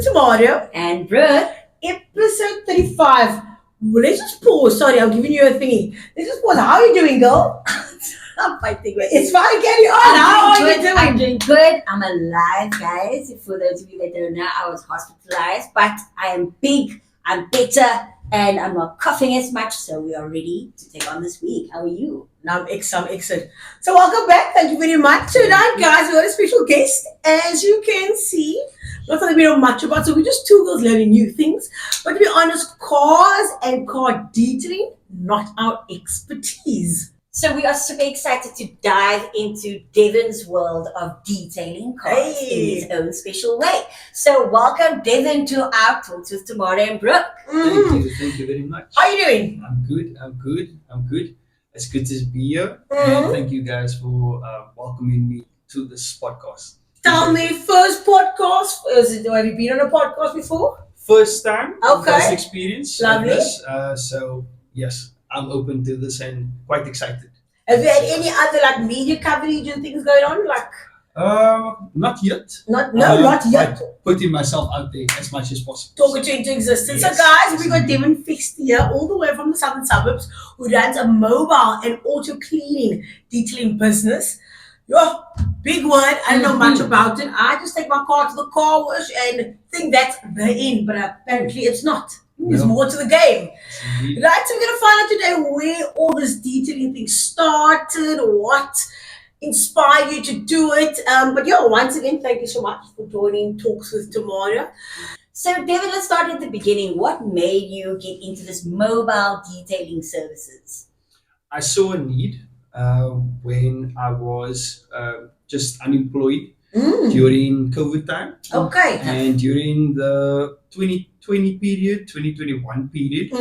with Tomato. And Brooke. Episode 35. Well, let's just pause. Sorry, I'm giving you a thingy. Let's just pause. How are you doing, girl? I'm fighting with It's fine, carry on. How are you doing? I'm doing good. I'm alive, guys. For those of you that don't know, I was hospitalized, but I am big, I'm better, and I'm not coughing as much, so we are ready to take on this week. How are you? Now I'm excellent. So welcome back. Thank you very much. Tonight, guys, we got a special guest. As you can see, not something we know much about, so we're just two girls learning new things. But to be honest, cars and car detailing, not our expertise. So we are super excited to dive into Devon's world of detailing cars in his own special way. So welcome, Devon, to our Talks with Tomato and Brooke. Thank you very much. How are you doing? I'm good. It's good to be here, and thank you guys for welcoming me to this podcast. Tell me, first podcast. Have you been on a podcast before? First time, Okay. first experience. like Lovely. this. So yes, I'm open to this and quite excited. Have you had any other media coverage and things going on? Not yet. Not yet. I'm putting myself out there as much as possible. Talk it into existence. Yes. So guys, we got Devon fixed here all the way from the southern suburbs who runs a mobile and auto cleaning detailing business. Yo, big word. I don't know much about it. I just take my car to the car wash and think that's the end, but apparently it's not. There's more to the game. Indeed. Right, so we're going to find out today where all this detailing thing started, what inspired you to do it. But once again, thank you so much for joining Talks with Tomato. So Devon, let's start at the beginning. What made you get into this mobile detailing services? I saw a need when I was just unemployed during COVID time. Okay. And during the 2020 period, 2021 period,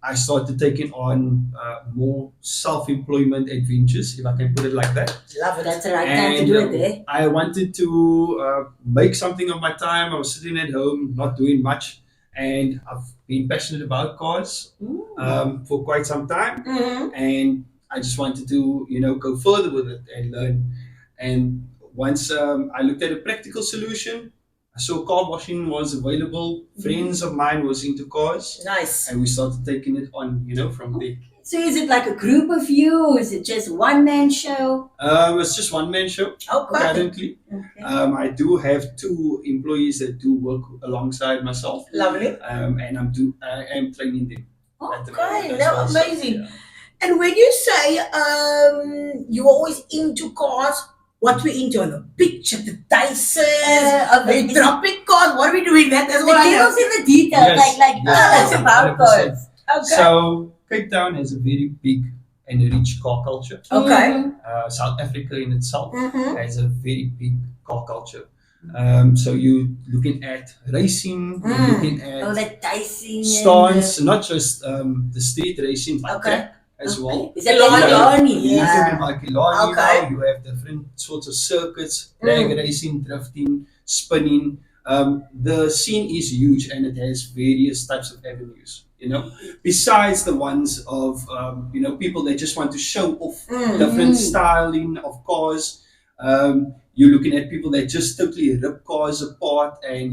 I started taking on more self-employment adventures, if I can put it like that. Love it. That's the right time to do it there. I wanted to make something of my time. I was sitting at home, not doing much, and I've been passionate about cars for quite some time, and I just wanted to, go further with it and learn. And once I looked at a practical solution, I saw car washing was available. Friends of mine was into cars. Nice. And we started taking it on, from there. So is it like a group of you, or is it just one-man show? It's just one-man show Okay. currently. Okay. I do have 2 employees that do work alongside myself. Lovely. And I am training them. at the moment Okay. as well. So, Amazing. yeah. And when you say you were always into cars, what we into on the picture, the Dyson, are you dropping cars? What are we doing? That's The what I know. devil's in the details, Yes, like yes, it's about 100%. cars. Okay. So Cape Town has a very big and rich car culture. Okay. South Africa in itself Mm-hmm. has a very big car culture. So you're looking at racing, you're looking at Oh, that dicing. stunts, not just the street racing, but Okay. track as well. Is that Killarney. Killarney? You're Yeah. talking about Killarney Okay. now. You have different sorts of circuits, drag racing, drifting, spinning. The scene is huge and it has various types of avenues, besides the ones of, people that just want to show off different styling of cars. You're looking at people that just totally rip cars apart and,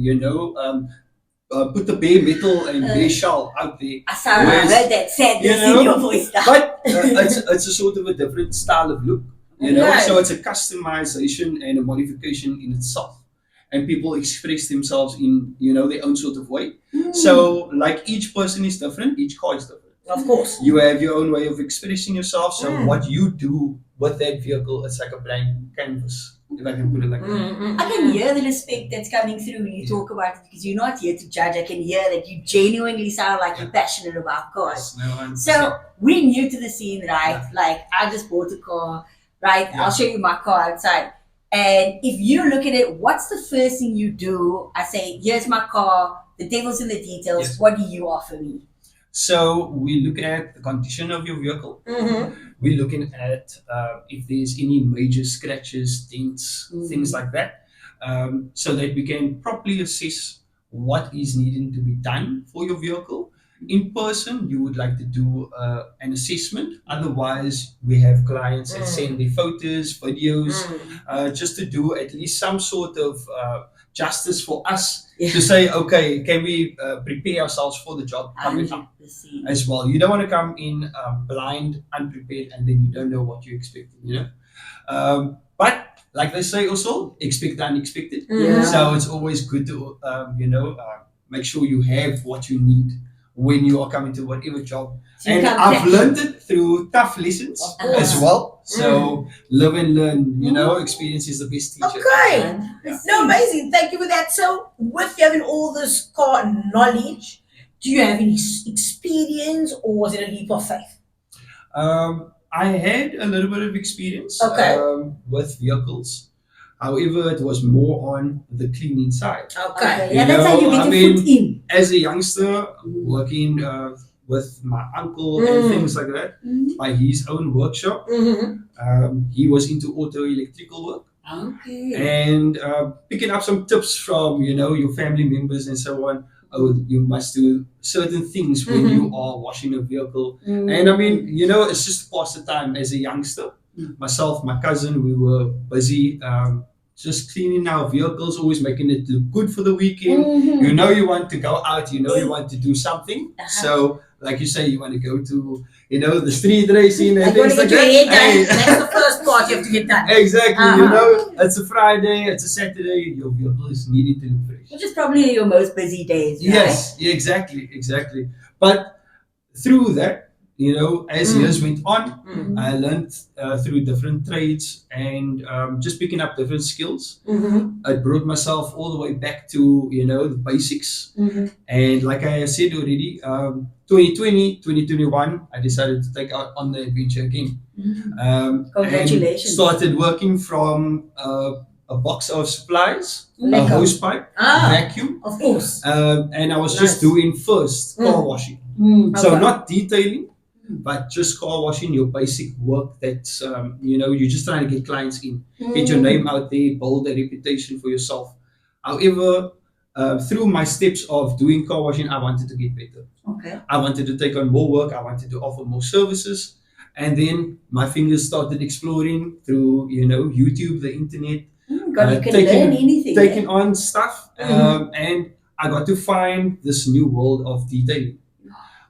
put the bare metal and bare shell out there. I heard that sadness in your voice now. But it's a sort of a different style of look, Right. So it's a customization and a modification in itself. And people express themselves in, their own sort of way. So like each person is different, each car is different. Of course. You have your own way of expressing yourself. So what you do with that vehicle, it's like a blank canvas, if I can put it like that. I can hear the respect that's coming through when you talk about it, because you're not here to judge. I can hear that you genuinely sound like you're passionate about cars. Yes, no, 100%. So we're new to the scene, right? Like I just bought a car, right? Yeah. I'll show you my car outside. And if you look at it, what's the first thing you do? I say, here's my car, the devil's in the details. Yes. What do you offer me? So we look at the condition of your vehicle. We're looking at if there's any major scratches, dents, things like that, so that we can properly assess what is needing to be done for your vehicle. In person, you would like to do an assessment. Otherwise, we have clients that send their photos, videos, just to do at least some sort of justice for us Yeah. to say, okay, can we prepare ourselves for the job coming up 100%. as well. You don't want to come in blind, unprepared, and then you don't know what you're expecting, you know. But like they say also, expect the unexpected. Yeah. So it's always good to, make sure you have what you need when you are coming to whatever job. So you And come I've back. learned it through tough lessons Of course. as well. So live and learn, you know, experience is the best teacher. Okay. 100%. No, amazing. Thank you for that. So, with having all this car knowledge, do you have any experience or was it a leap of faith? I had a little bit of experience Okay. with vehicles. However, it was more on the cleaning side. Okay. Yeah, that's how you know, get I your mean, foot in. As a youngster, working with my uncle and things like that, by his own workshop, he was into auto electrical work. Okay. And picking up some tips from your family members and so on. Oh, you must do certain things when you are washing a vehicle. And I mean, it's just pass the time as a youngster. Myself, my cousin, we were busy just cleaning our vehicles, always making it look good for the weekend. You want to go out, you want to do something. So, like you say, you want to go to, the street racing and Like you want things to like get your that. hair done. Hey. That's the first part you have to get done. Exactly, it's a Friday, it's a Saturday, your vehicle is needed to look fresh. Which is probably your most busy days, right? Yes, yeah, exactly. But through that, as years went on, I learned through different trades and just picking up different skills. I brought myself all the way back to, the basics. And like I said already, 2020, 2021, I decided to take out on the adventure again. Congratulations. And started working from a box of supplies, a Lekker. hose pipe, vacuum. Of course. And I was Nice. just doing first car washing. So not detailing, but just car washing, your basic work that's, you're just trying to get clients in, get your name out there, build a reputation for yourself. However, through my steps of doing car washing, I wanted to get better. Okay. I wanted to take on more work. I wanted to offer more services. And then my fingers started exploring through, YouTube, the internet. God, you can learn anything. Taking on stuff. And I got to find this new world of detailing.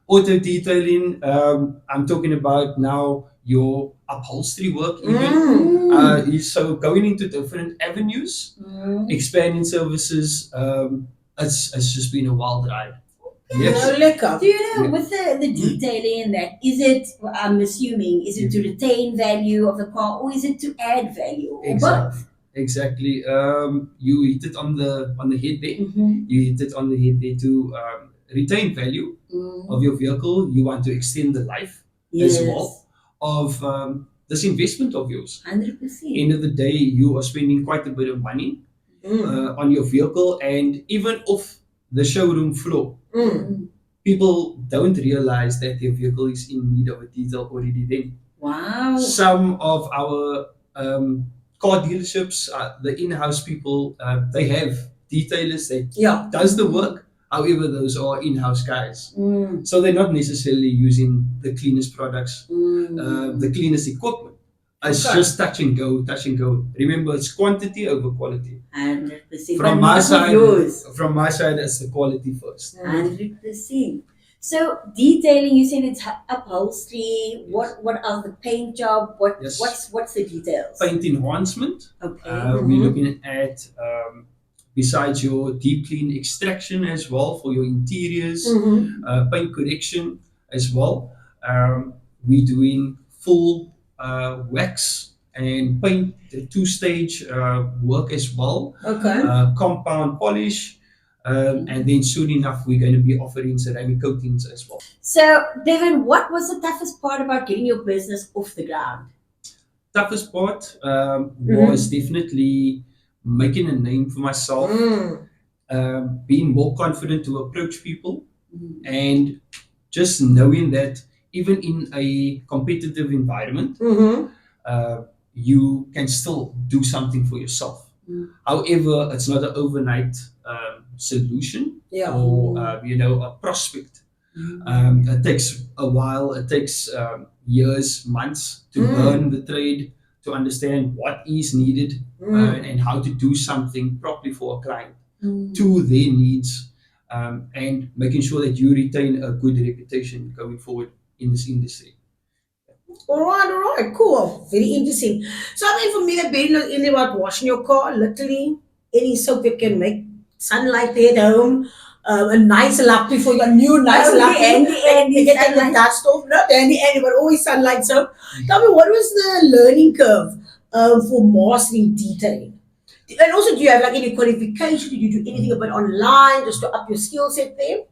Auto detailing, I'm talking about now your upholstery work even. So going into different avenues, expanding services, it's just been a wild ride. Yes. Lekker. Do you know, with the detailing and that, is it, I'm assuming, is it to retain value of the car or is it to add value? Or both? Exactly. You hit it on the head there. You hit it on the head there to retain value of your vehicle. You want to extend the life as well of this investment of yours. 100%. End of the day, you are spending quite a bit of money on your vehicle, and even off the showroom floor. People don't realize that their vehicle is in need of a detail already then. Wow. Some of our car dealerships, the in-house people, they have detailers that does the work. However, those are in-house guys. So they're not necessarily using the cleanest products, the cleanest equipment. It's just touch and go. Remember, it's quantity over quality. 100%. From my side, it's the quality first. 100%. So detailing, you said it's upholstery. What are the paint job? What's the details? Paint enhancement. Okay. We're looking at besides your deep clean extraction as well for your interiors, paint correction as well. We're doing full wax and paint, two-stage work as well. Okay. Compound polish. And then soon enough, we're going to be offering ceramic coatings as well. So, Devon, what was the toughest part about getting your business off the ground? Toughest part was definitely making a name for myself, being more confident to approach people, and just knowing that even in a competitive environment, you can still do something for yourself. However, it's not an overnight solution or a prospect. It takes a while. It takes years, months to learn the trade, to understand what is needed and how to do something properly for a client to their needs, and making sure that you retain a good reputation going forward in this industry. All right, cool. Very interesting. So, I mean, for me, the being in about washing your car, literally any soap you can make, sunlight there at home, a nice lappy for your new nice lappy. You get like the dust off, not the end, but always sunlight soap. Tell me, what was the learning curve for mastering detailing? And also, do you have like any qualification? Did you do anything about online just to up your skill set there?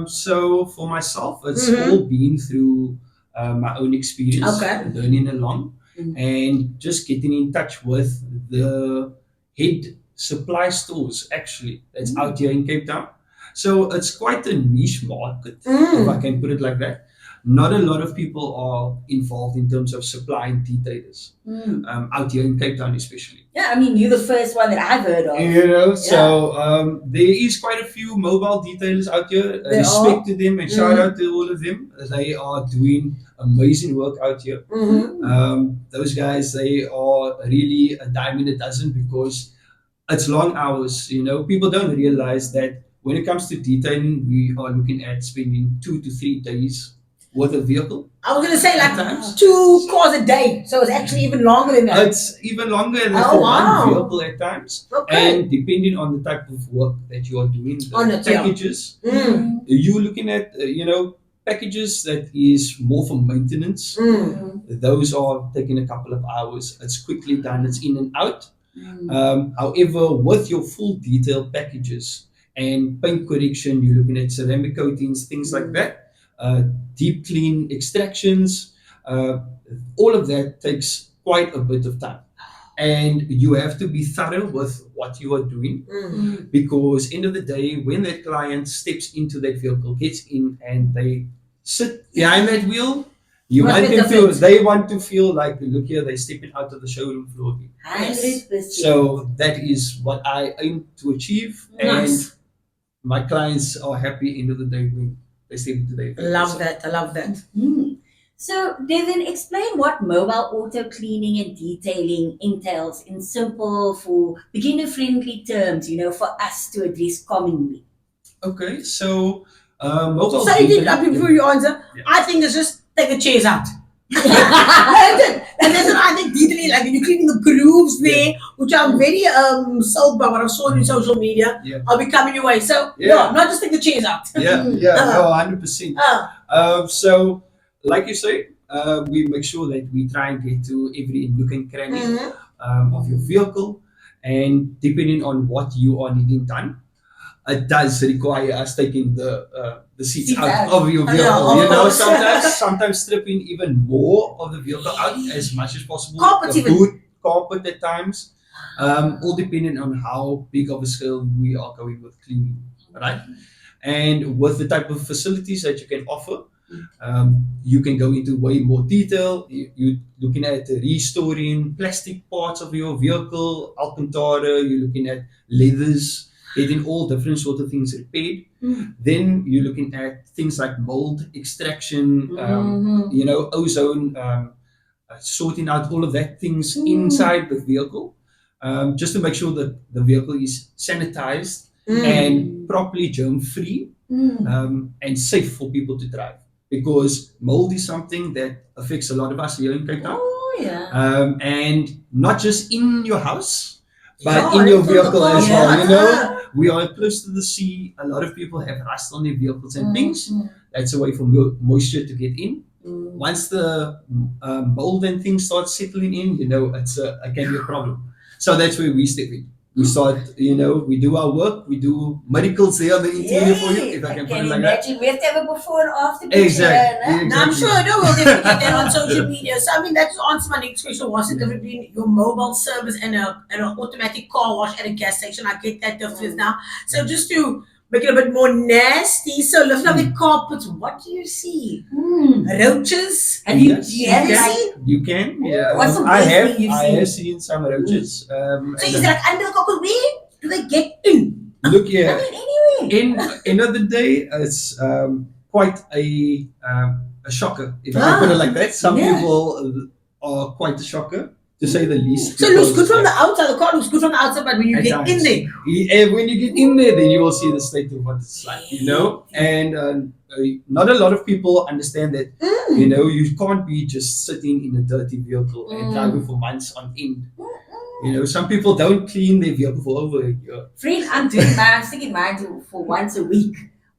So for myself, it's all been through my own experience, learning along, and just getting in touch with the head supply stores actually that's out here in Cape Town. So it's quite a niche market, if I can put it like that. Not a lot of people are involved in terms of supplying detailers out here in Cape Town, especially. Yeah, I mean, you're the first one that I've heard of. You know, so there is quite a few mobile detailers out here. Respect to them and shout out to all of them. They are doing amazing work out here. Those guys, they are really a dime in a dozen because it's long hours. You know, people don't realize that when it comes to detailing, we are looking at spending 2 to 3 days worth of vehicle. I was going to say like 2 cars a day. So it's actually even longer than that. It's even longer than for one vehicle at times. And depending on the type of work that you are doing, the packages, you're looking at, packages that is more for maintenance. Those are taking a couple of hours. It's quickly done. It's in and out. However, with your full detail packages and paint correction, you're looking at ceramic coatings, things like that. Deep clean extractions, all of that takes quite a bit of time, and you have to be thorough with what you are doing because end of the day, when that client steps into that vehicle, gets in and they sit behind that wheel, they want to feel like, look here, they're stepping out of the showroom floor. 100%. So that is what I aim to achieve, and my clients are happy end of the day when they step into their vehicle. I love that. So, Devon, explain what mobile auto cleaning and detailing entails in simple, for beginner-friendly terms, for us to address commonly. Okay, so mobile detailing. Before you answer, I think it's just take the chairs out. And that's what I think detailing, like when you're cleaning the grooves there, which I'm very sold by what I've saw on social media. I'll be coming your way. So not just take the chairs out. No, 100%. So like you say, we make sure that we try and get to every nook and cranny of your vehicle, and depending on what you are needing done, it does require us taking the seats out of your vehicle. Sometimes stripping even more of the vehicle out as much as possible. Carpet at times, all depending on how big of a scale we are going with cleaning, right? And with the type of facilities that you can offer, you can go into way more detail. You're looking at restoring plastic parts of your vehicle, Alcantara, you're looking at leathers, getting all different sort of things repaired. Then you're looking at things like mold extraction, ozone, sorting out all of that things inside the vehicle, just to make sure that the vehicle is sanitized and properly germ-free and safe for people to drive. Because mold is something that affects a lot of us here in Cape Town. And not just in your house, but in your vehicle as well. We are close to the sea. A lot of people have rust on their vehicles and things. That's a way for moisture to get in. Once the mold and things start settling in, it can be a problem. So that's where we step in. We start, we do our work, we do miracles there on the interior for you, if I can put it like that. We have to have a before and after picture. Exactly. Now, I'm sure we'll definitely get that on social media. So, I mean, that just answers my next question. What's the difference between your mobile service and an automatic car wash at a gas station? I get that difference now. So, just to make it a bit more nasty, so lifting up the carpets, what do you see? Roaches? Have you seen? You can, yeah. What's the worst thing you've I seen? have seen some roaches. So is it like under the carpet? Where do they get in? Look here. I mean, anyway. End of the day, it's quite a shocker, if I can put it like that. Some people are quite a shocker to say the least. So it looks good because, from the outside. The car looks good from the outside, but when you get in there, when you get in there, then you will see the state of what it's like, you know. And not a lot of people understand that, you know, you can't be just sitting in a dirty vehicle and driving for months on end. You know, some people don't clean their vehicle for over a year. Friend, I'm doing mine. I'm sticking mine for once a week.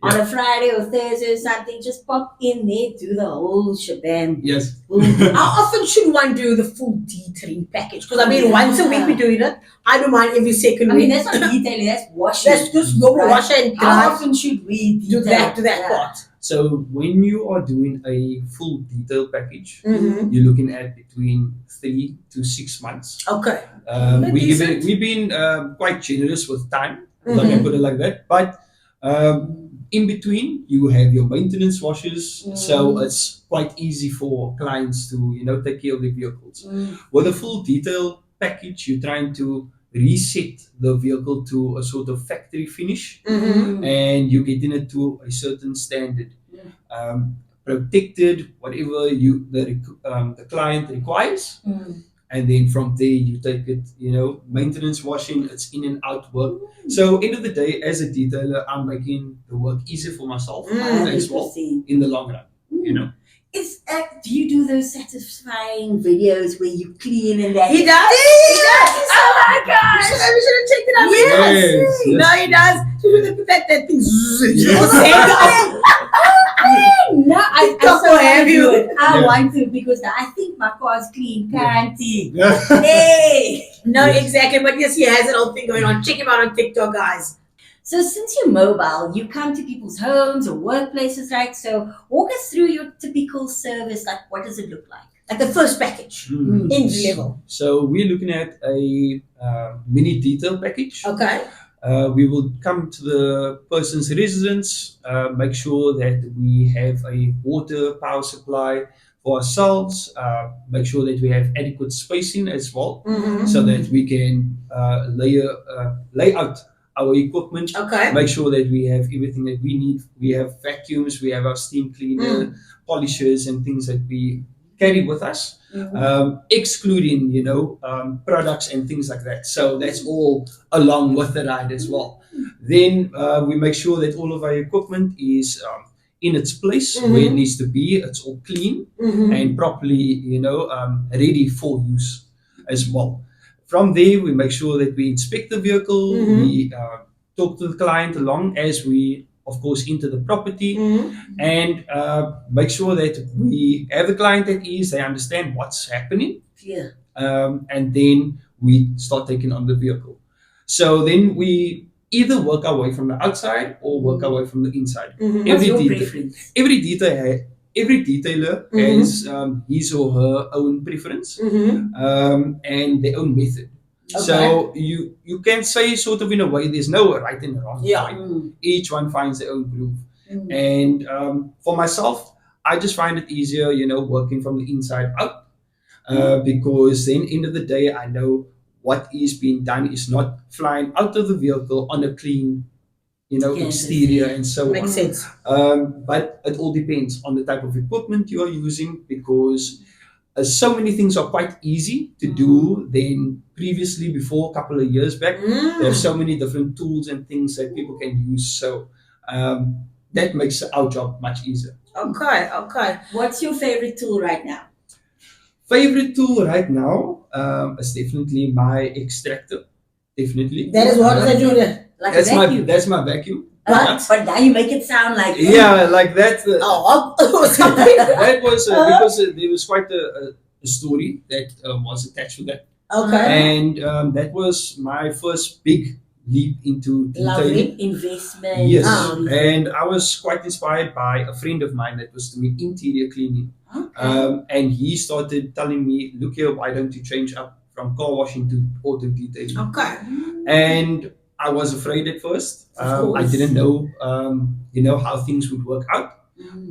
On a Friday or Thursday or something, just pop in there, do the whole shebang. Yes. how often should one do the full detailing package? Because I mean, once a week we're doing it. I don't mind every second I mean, week. that's not detailing, that's washing. That's just go wash and How dry. often should we Do detail? that part. So when you are doing a full detail package, Mm-hmm. you're looking at between 3 to 6 months. Okay. We've been quite generous with time, let me put it like that. But in between, you have your maintenance washes, so it's quite easy for clients to, you know, take care of their vehicles. With a full detail package, you're trying to reset the vehicle to a sort of factory finish, and you're getting it to a certain standard, protected, whatever the client requires. And then from there you take it, you know, maintenance washing, it's in and out work. So end of the day, as a detailer, I'm making the work easier for myself as well 100%. in the long run, you know. Do you do those satisfying videos where you clean and that? He does. He does. Oh my gosh. We should have checked it out. Yes. No, he does. So put that thing. No, I TikTok so will want have to you. do it. I Yeah. want to because I think my car's clean, guarantee. Yeah. Hey. No, exactly. But yes, he has an old thing going on. Check him out on TikTok, guys. So since you're mobile, you come to people's homes or workplaces, right? So walk us through your typical service. Like, what does it look like? Like the first package. Entry level. So we're looking at a mini detail package. Okay. We will come to the person's residence, make sure that we have a water power supply for ourselves, make sure that we have adequate spacing as well, so that we can lay out our equipment, Okay. make sure that we have everything that we need. We have vacuums, we have our steam cleaner, polishers, and things that we carry with us, excluding, you know, products and things like that. So that's all along with the ride as well. Then we make sure that all of our equipment is in its place where it needs to be. It's all clean and properly, you know, ready for use as well. From there, we make sure that we inspect the vehicle. We talk to the client along as we, of course, enter the property, and make sure that we have the client at ease. They understand what's happening, and then we start taking on the vehicle. So then we either work our way from the outside or work our way from the inside. What's your preference? Every detailer has his or her own preference and their own method. Okay. So you can say sort of in a way there's no right and wrong. Yeah. Way. Each one finds their own groove. And for myself, I just find it easier, you know, working from the inside out, because then end of the day, I know what is being done is not flying out of the vehicle on a clean, you know, exterior and so Makes on. sense. But it all depends on the type of equipment you are using, because so many things are quite easy to do than previously before a couple of years back. There's so many different tools and things that people can use. So that makes our job much easier. Okay. What's your favorite tool right now? Favorite tool right now is definitely my extractor. Definitely. That is what does I do there? Like That's a vacuum? that's my vacuum. But now you make it sound like Yeah, like that. Something. That was because there was quite a story that was attached to that, Okay. and that was my first big leap into detailing. investment. Yes, Okay. and I was quite inspired by a friend of mine that was doing interior cleaning, and he started telling me, "Look here, why don't you change up from car washing to auto detailing?" Okay. And I was afraid at first. I didn't know, you know, how things would work out.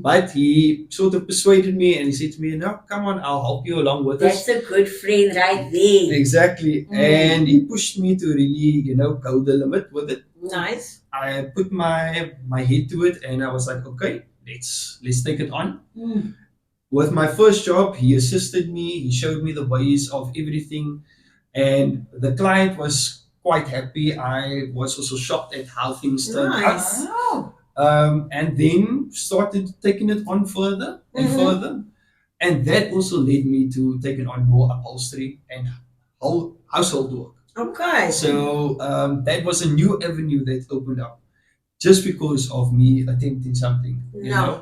But he sort of persuaded me, and he said to me, "No, come on, I'll help you along with That's this." a good friend right there. Exactly. And he pushed me to really, you know, go the limit with it. Nice. I put my head to it, and I was like, okay, let's take it on. with my first job, he assisted me. He showed me the ways of everything, and the client was quite happy. I was also shocked at how things turned out. Nice. Wow. And then started taking it on further and further, and that also led me to taking on more upholstery and whole household work. Okay. So that was a new avenue that opened up just because of me attempting something,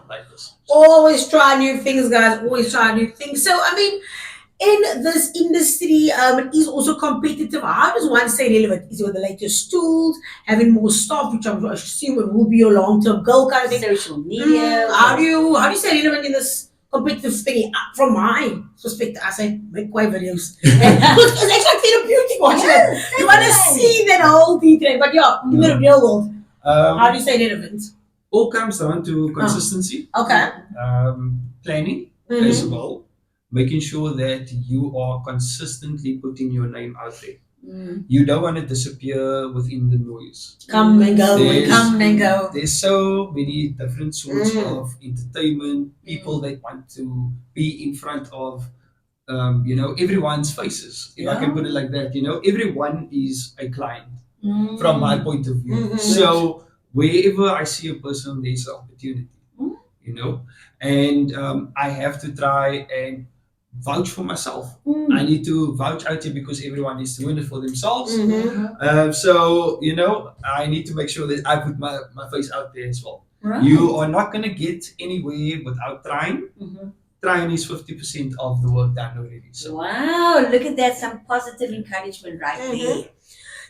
like this. Always try new things, guys. Always try new things. So, I mean, in this industry, it is also competitive. How does one stay relevant? Is it with the latest tools, having more staff, which I'm assuming will be your long-term goal kind of thing? Social media. How do you stay relevant in this competitive thing? From my perspective, I say make quite videos. It's actually therapeutic watching it. You want to see that whole detail, but in the real world, how do you stay relevant? All comes down to consistency, Okay. planning as well, making sure that you are consistently putting your name out there. You don't want to disappear within the noise. Come and go. Come and go. There's so many different sorts of entertainment, people that want to be in front of, everyone's faces. If I can put it like that, everyone is a client from my point of view. So wherever I see a person, there's an opportunity, and I have to try and vouch for myself. I need to vouch out here because everyone is doing it for themselves. So, I need to make sure that I put my face out there as well. Right. You are not going to get anywhere without trying. Trying is 50% of the work done already. So. Wow, look at that. Some positive encouragement right there.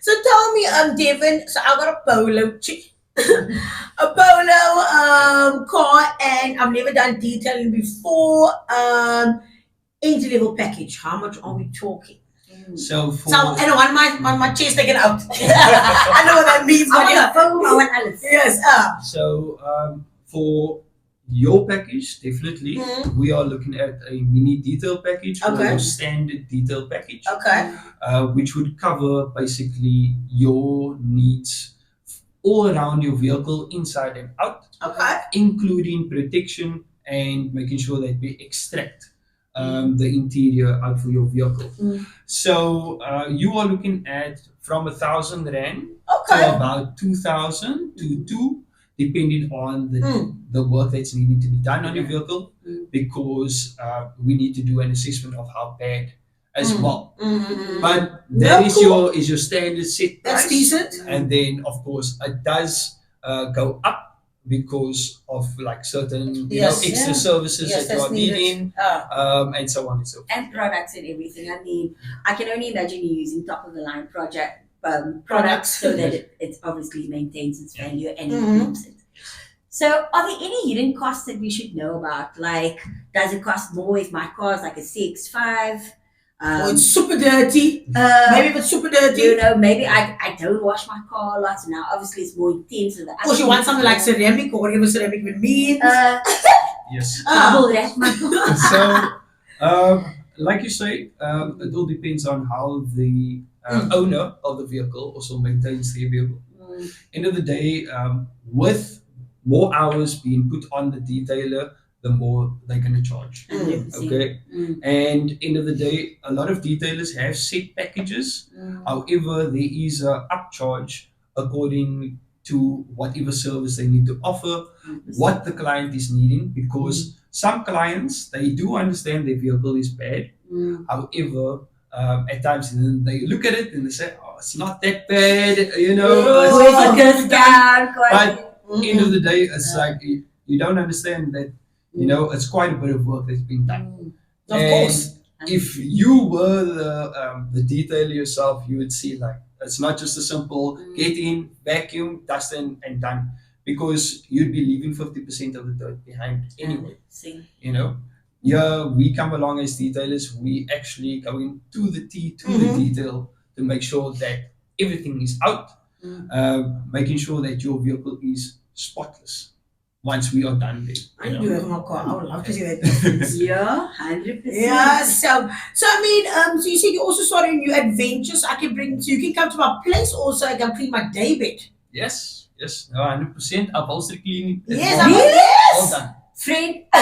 So tell me, Devon, so I got a polo chick. A polo car, and I've never done detailing before. Entry level package. How much are we talking? So and on my chest taken out. I know what that means. I want Alice. Yes. So for your package, definitely, we are looking at a mini detail package or your standard detail package. Okay. Which would cover basically your needs all around your vehicle, inside and out. Okay. Including protection and making sure that we extract the interior out for your vehicle. So you are looking at from 1,000 rand to about 2,000 to 2, depending on the work that's needing to be done on your vehicle, because we need to do an assessment of how bad as well. But that is your standard set price. That's decent. And then of course it does go up because of like certain extra services that you are needing, and so on and so forth. And products and everything. I mean, I can only imagine you using top of the line products so that it obviously maintains its value and improves it. So are there any hidden costs that we should know about? Like, does it cost more if my car is like a CX-5? Or it's super dirty. Maybe if it's super dirty. Maybe I don't wash my car a lot, so now obviously it's more intense. Or you want something like ceramic or whatever ceramic means. Yes. Bubble wrap my car. So, like you say, it all depends on how the owner of the vehicle also maintains their vehicle. End of the day, with more hours being put on the detailer, the more they're going to charge. Okay. And end of the day, a lot of detailers have set packages. However, there is a upcharge according to whatever service they need to offer, what the client is needing, because some clients, they do understand their vehicle is bad. However, at times they look at it and they say, oh, it's not that bad, but end of the day, it's like you don't understand that it's quite a bit of work that's been done. Of course. If you were the detailer yourself, you would see like it's not just a simple get in, vacuum, dust and done, because you'd be leaving 50% of the dirt behind anyway. Yeah, we come along as detailers, we actually go into the the detail to make sure that everything is out, making sure that your vehicle is spotless. Once we are done there. I do have my car. I would love to see that. Yeah, 100%. Yeah, so I mean, so you said you also started new adventures. You can come to my place also. I can clean my day bed. Yes, no, 100%. Upholstery cleaning. Yes, all done. friend, I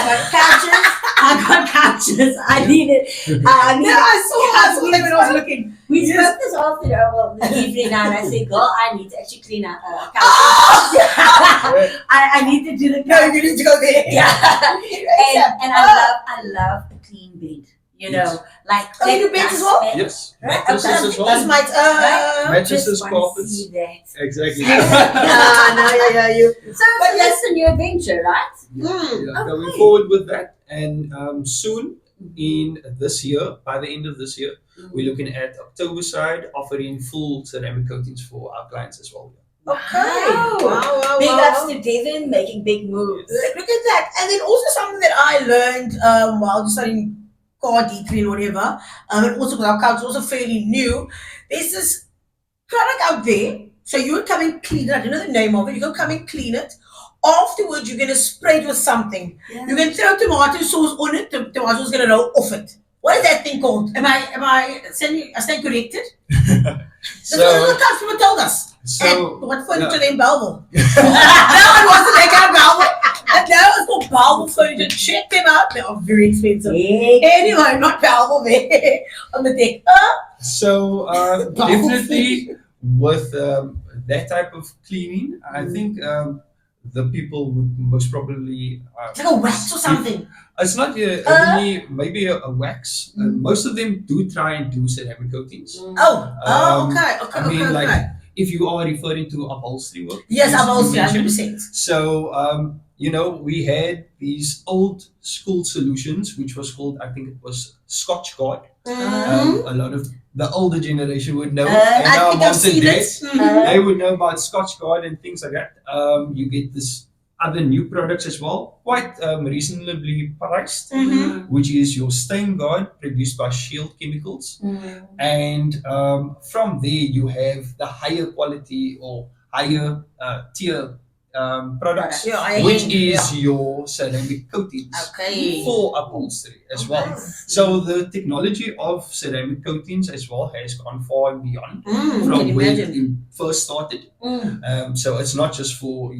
got couches. I needed. I saw them when I was looking. We spoke this afternoon, this evening, and I said, girl, I need to actually clean out couches. I need to do the No, you need to go there. Yeah. And I love a clean bed. You know, like you beds as well? Yes. Right? Mattresses as That's well. my Mattresses, Just want to carpets. see that. Exactly. you. So that's a new adventure, right? Yeah, going forward with that, and soon in this year, by the end of this year, we're looking at October side, offering full ceramic coatings for our clients as well. Okay. Wow. Big ups to Devon making big moves. Look at that. And then also something that I learned while just studying car detailing or whatever, and also because our couch is also fairly new, there's this product out there. So you would come and clean it. I don't know the name of it. You can come and clean it. Afterwards, you're going to spray it with something. Yeah. You can throw tomato sauce on it. The tomato sauce is going to roll off it. What is that thing called? Am I saying corrected? That's what the customer told us. And what furniture in Belleville? No, it wasn't that kind of Belleville. No, it's called Belleville furniture. Check them out. They are very expensive. Yeah. Anyway, not Belleville there on the deck. So definitely with that type of cleaning, I think the people would most probably It's like a wax or something. it's not really maybe a wax. Most of them do try and do ceramic coatings. Okay. I mean, like if you are referring to upholstery work. Yes, as I'm also you mentioned. 100%. So we had these old school solutions, which was called, I think it was Scotch Guard. A lot of the older generation would know, and I our think I've moms and seen dads, it. they would know about Scotch Guard and things like that. You get this other new products as well, quite reasonably priced, which is your stain guard produced by Shield Chemicals. And from there you have the higher quality or higher tier products, which is your ceramic coatings for upholstery as well. So the technology of ceramic coatings as well has gone far and beyond from where it first started. So it's not just for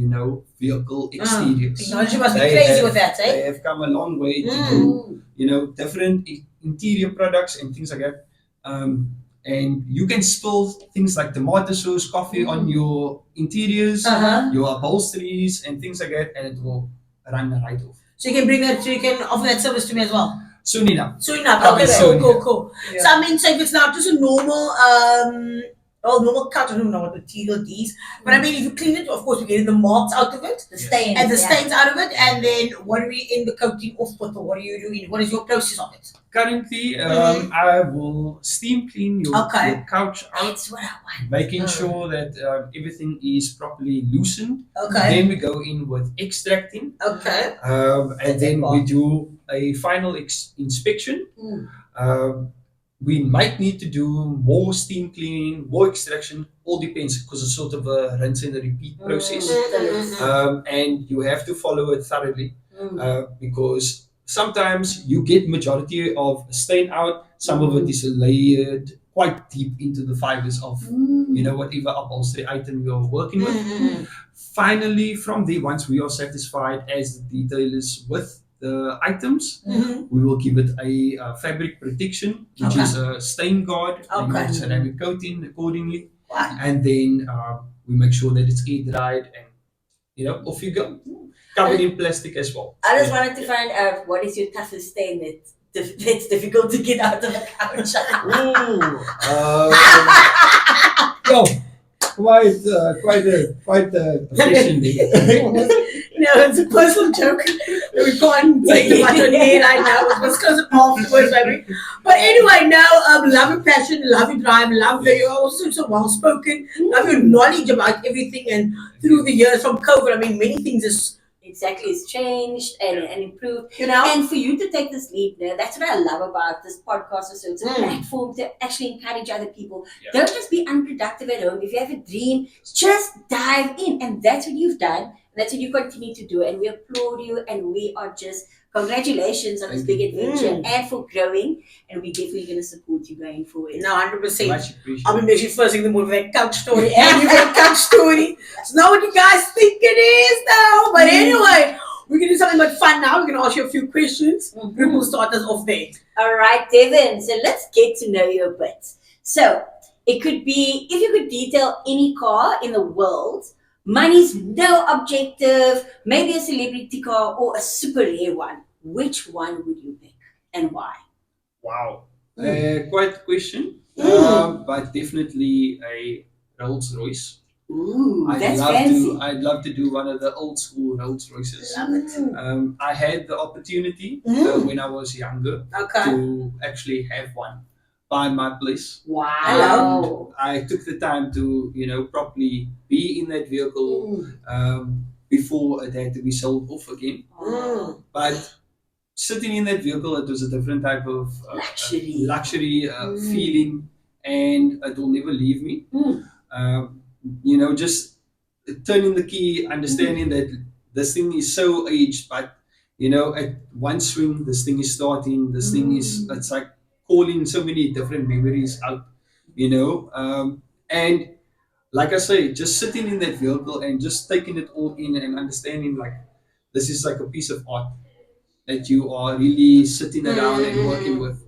vehicle exteriors. Technology must be crazy with that, They have come a long way to do different interior products and things like that. And you can spill things like tomato sauce, coffee on your interiors, your upholsteries, and things like that, and it will run right off. So you can bring that, so you can offer that service to me as well. Soon enough. Okay, soon cool. Yeah. So I mean, so if it's not just a normal, normal cut, I don't know what material these, but I mean, if you clean it, of course, we get the marks out of it, The stains. and the stains out of it, and then what are we in the coating off with, or what are you doing? What is your process of it? Currently, I will steam clean your couch out, That's what I want. making sure that everything is properly loosened. Okay. Then we go in with extracting, Okay. and then we do a final inspection. We might need to do more steam cleaning, more extraction, all depends, because it's sort of a rinse and a repeat process. And you have to follow it thoroughly, because sometimes you get majority of stain out, some of it is layered quite deep into the fibers of whatever upholstery item you're working with. Finally, from there, once we are satisfied as the detailers with the items, we will give it a fabric protection, which is a stain guard, and ceramic coating accordingly, and then we make sure that it's air dried, and off you go, covered in plastic as well. I just wanted to find out what is your toughest stain that's difficult to get out of a couch. Quite a question there. It's a personal joke. We can't say too much on air right now. Let's close it afterwards, baby. But anyway, love your passion, love your drive, love that you're also so well spoken, love your knowledge about everything, and through the years from COVID, I mean, many things is Exactly, it's changed and improved. And for you to take this lead, that's what I love about this podcast. So it's a platform to actually encourage other people. Yeah. Don't just be unproductive at home. If you have a dream, just dive in. And that's what you've done. That's what you continue to do. And we applaud you. And we are just, congratulations on this big adventure and for growing. And we're definitely going to support you going forward. No, 100%. I'll be making first thing in the morning with that couch story. And you've got a couch story. It's not what you guys think it is, though. But anyway, we're gonna do something but fun now. We're gonna ask you a few questions. Mhm. We'll start us off there. All right, Devon. So let's get to know you a bit. So it could be if you could detail any car in the world. Money's no objective. Maybe a celebrity car or a super rare one. Which one would you pick and why? Wow. Quite a question. But definitely a Rolls Royce. Ooh, that's fancy. I'd love to do one of the old school Rolls Royces. Love it. I had the opportunity when I was younger Okay. to actually have one by my place. Wow. I took the time to, properly be in that vehicle before it had to be sold off again. But sitting in that vehicle, it was a different type of luxury feeling, and it will never leave me. Just turning the key, understanding that this thing is so aged, but at one swing, this thing is starting. This thing it's like calling so many different memories out, and like I say, just sitting in that vehicle and just taking it all in and understanding like this is like a piece of art that you are really sitting around and working with.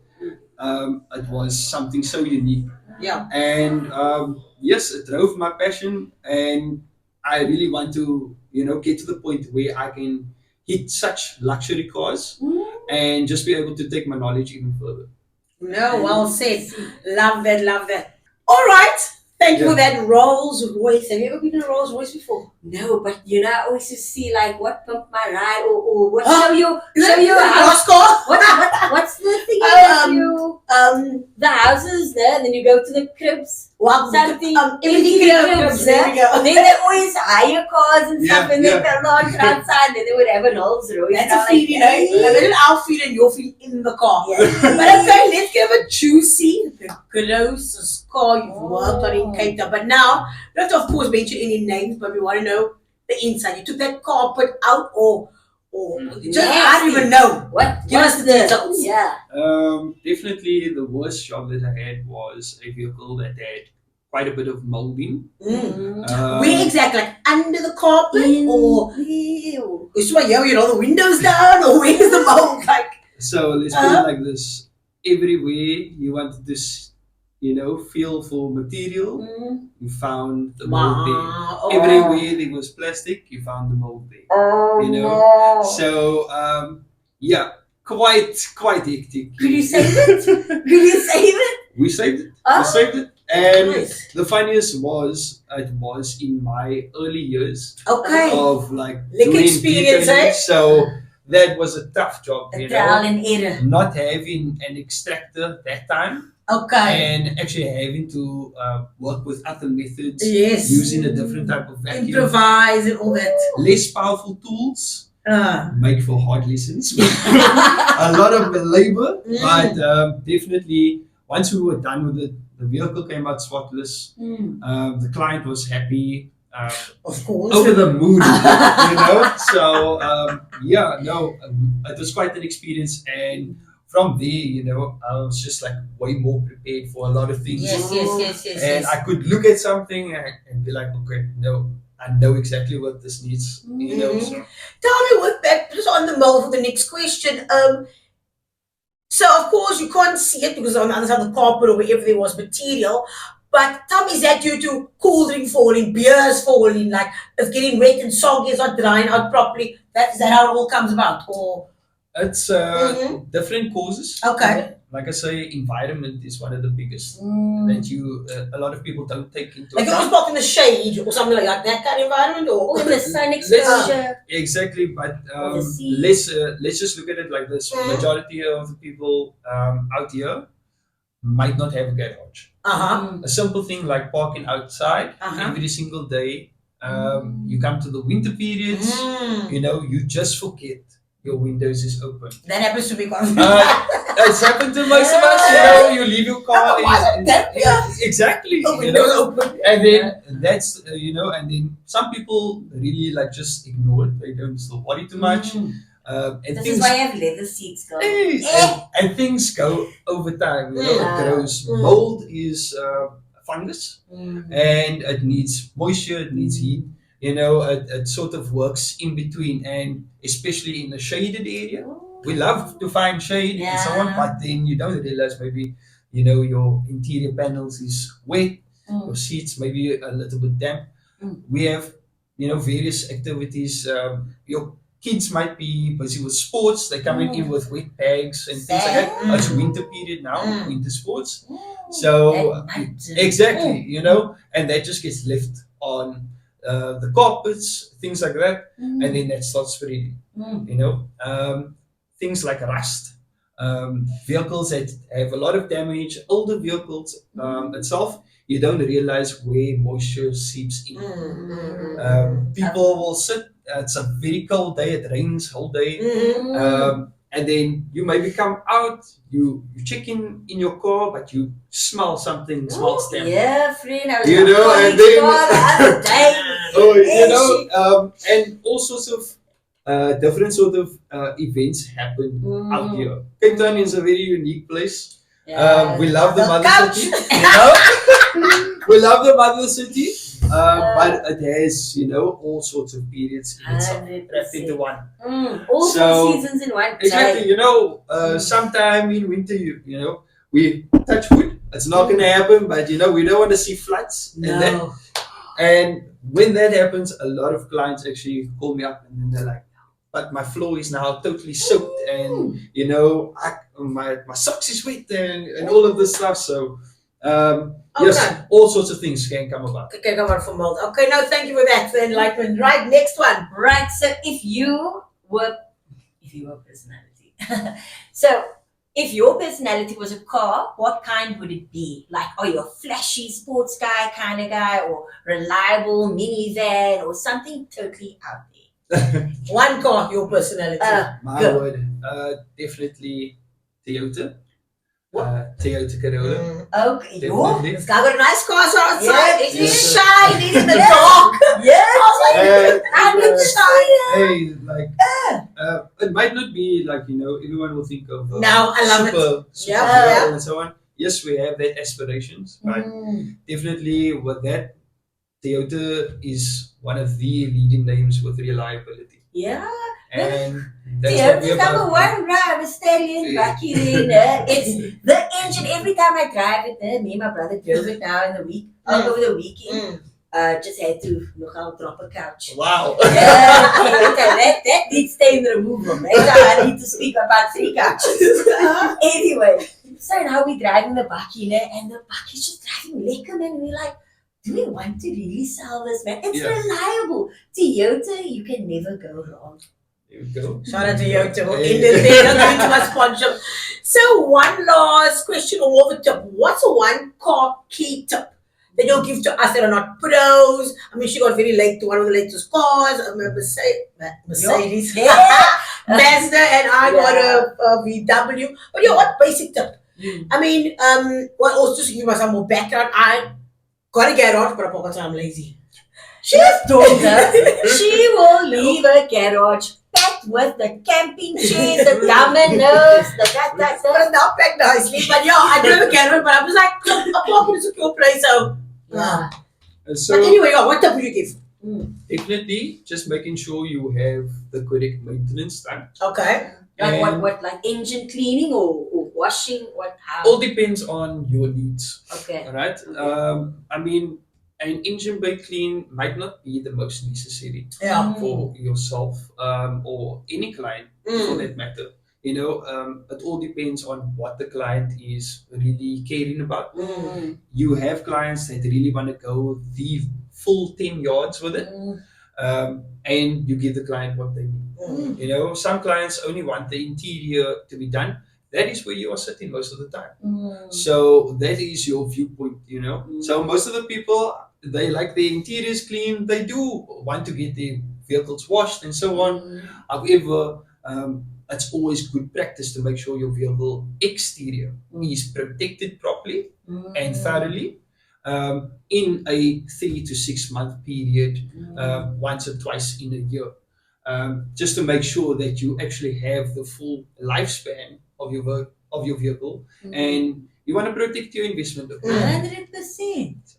It was something so unique. Yeah. And yes, it drove my passion, and I really want to, get to the point where I can hit such luxury cars and just be able to take my knowledge even further. No, well said. Love that, love that. All right. Thank you for that Rolls Royce. Have you ever been in a Rolls Royce before? No, but I always used to see like what pump my ride or what show you how Roscoe? what's the thing that you the houses there and then you go to the cribs. Well, Something everything cribs. There we go. And then they always hire cars and stuff and they come on outside and they would have a Rolls Royce. That's a feeling, Imagine our feel and your feel in the car. Yeah. But okay, let's give a juicy, the grossest car you've worked on in Cape Town. But now, not of course mention any names, but we want to know the inside. You took that carpet out or just, I don't even know. What? Give us the details. Yeah. Definitely the worst job that I had was a vehicle that had quite a bit of molding. Where exactly? Like under the carpet or the windows down or where's the mold? Like So let's put it like this. Everywhere you wanted to feel for material, you found the mold there. Everywhere there was plastic, you found the mold there. No. So quite hectic. Could you save it? Could you save it? We saved it. Oh. We saved it. And Nice. the funniest was it was in my early years okay. of like Like experience, detailing. eh? So that was a tough job, A trial and error. not having an extractor that time Okay. and actually having to work with other methods, Yes. using a different type of vacuum, Improvise and all that. less powerful tools, make for hard lessons, a lot of labor, but definitely once we were done with it, the vehicle came out spotless. The client was happy. Of course. Over the moon, So it was quite an experience, and from there, I was just like way more prepared for a lot of things. Yes. And I could look at something and be like, okay, no, I know exactly what this needs. So. Tell me with that, just on the mold for the next question. So of course you can't see it because on the other side of the carpet or wherever there was material. But tell me, is that due to cool drink falling, beers falling, like it's getting wet and soggy, it's not drying out properly? Is that how it all comes about? Or It's different causes. okay. Like I say, environment is one of the biggest that a lot of people don't take into Like it was account. parked in the shade or something like that kind of environment, or Or the sun exposure. Exactly, but Or the sea. let's just look at it like this: majority of the people out here might not have a garage. A simple thing like parking outside every single day. You come to the winter periods, you just forget your windows is open. That happens to me quite It's happened to most of us. You leave your car. Exactly. the windows open. And then that's and then some people really like just ignore it. They don't still worry too much. And This things, is why I have leather seats, girl. and things go over time. It grows. Mm. Mold is fungus, and it needs moisture. It needs heat. it sort of works in between, and especially in a shaded area. We love to find shade and so on, Yeah. but then you don't realize maybe, your interior panels is wet, your seats maybe a little bit damp. We have, various activities. Your kids might be busy with sports. They're coming in with wet bags and things like that. Sad. It's winter period now, winter sports. Mm. So At night. exactly, and that just gets left on the carpets, things like that, and then that starts spreading. Things like rust, vehicles that have a lot of damage, older vehicles itself. You don't realize where moisture seeps in. People will sit. It's a very cold day. It rains whole day. And then you maybe come out, you check in your car, but you smell something, smells damp. Yeah, friend. I was You in my know, and colleague's then- car the other day. And all sorts of different sort of events happen out here. Cape Town is a very unique place. We love the mother couch. city. We love the mother city. But it has, all sorts of periods in itself, wrapped into one. All So, four seasons in one. Exactly, sometime in winter, we touch wood. It's not going to happen, but we don't want to see floods. No. And when that happens, a lot of clients actually call me up and then they're like, but my floor is now totally soaked, and my socks is wet and all of this stuff. So yes, all sorts of things can come about. Okay, come on for mold. Okay, no, thank you for that. The enlightenment. Right, next one. Right. So if you were personality, so if your personality was a car, what kind would it be? Like, are you a flashy sports guy kind of guy, or reliable minivan, or something totally out there? One car, your personality. My Go. word, definitely Toyota. Toyota Corolla. Okay. Definitely. This guy got a nice car outside. Yeah, It yes, is sir. shine. It is the Yeah. dark. Yeah. I was like, I'm in shine. Hey, it might not be like everyone will think of No, I love super Yeah, hero yeah. and so on. Yes, we have that aspirations, but definitely with that, Toyota is one of the leading names with reliability, Yeah. and that's what Toyota's we're number about. one, right? I'm a stallion, backy in. It's the engine. Every time I drive it, me and my brother drove it now in the week, over the weekend. Just had to drop a couch. Wow. Yeah, that did stay in the removal. Later, I need to speak about 3 couches. Anyway, so now we're driving the bakkie, and the bakkie's just driving lekker, man. We're like, do we want to really sell this, man? It's Yeah. reliable. Toyota, you can never go wrong. There we go. Shout out to Toyota. We'll Hey. end it there. Not going to my sponsor. So, one last question or more of a tip. What's one car key tip that you'll give to us that are not pros? I mean, she got very late to one of the latest cars, a Mercedes, Yeah. Mazda, and I got a VW. But what basic tip? I mean, also just to give us some more background, I got a garage, but I'm lazy. She's told her she will leave her garage packed with the camping chairs, the dominoes, the But it's not packed nicely. But yeah, I do have a garage, but I'm just like, a park in a secure place. So, yeah. So But anyway, what tip would you give? definitely just making sure you have the correct maintenance done. Okay. Like And what, like engine cleaning or washing? What, how? all depends on your needs. Okay. All right. I mean, an engine bay clean might not be the most necessary Yeah. for yourself or any client for that matter. It all depends on what the client is really caring about. You have clients that really want to go the full 10 yards with it, and you give the client what they need. Some clients only want the interior to be done. That is where you are sitting most of the time. So that is your viewpoint, So most of the people, they like their interiors clean. They do want to get their vehicles washed and so on. However, it's always good practice to make sure your vehicle exterior is protected properly and thoroughly in a 3 to 6 month period, once or twice in a year, just to make sure that you actually have the full lifespan of your vehicle, and you want to protect your investment. 100%.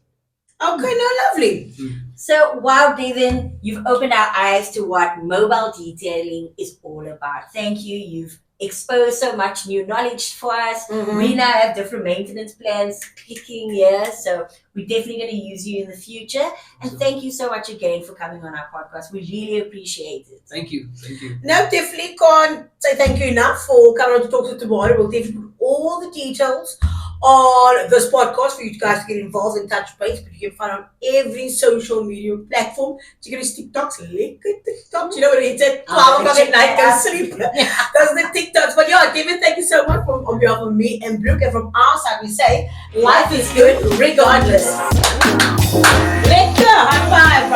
Okay, no, lovely. So, wow, Devon, you've opened our eyes to what mobile detailing is all about. Thank you. You've exposed so much new knowledge for us. Mhm. We now have different maintenance plans kicking here. So, we're definitely going to use you in the future. And thank you so much again for coming on our podcast. We really appreciate it. Thank you. No, definitely can't say thank you enough for coming on to talk to us tomorrow. We'll definitely put all the details on this podcast for you guys to get involved and touch base. But you can find on every social media platform. You can see TikToks, like TikToks. You know what it is? 12 o'clock at night, go sleep. Those are the TikToks. But yeah, Devon, thank you so much on behalf of me and Brooke. And from our side, we say life is good regardless. Let's go. High five.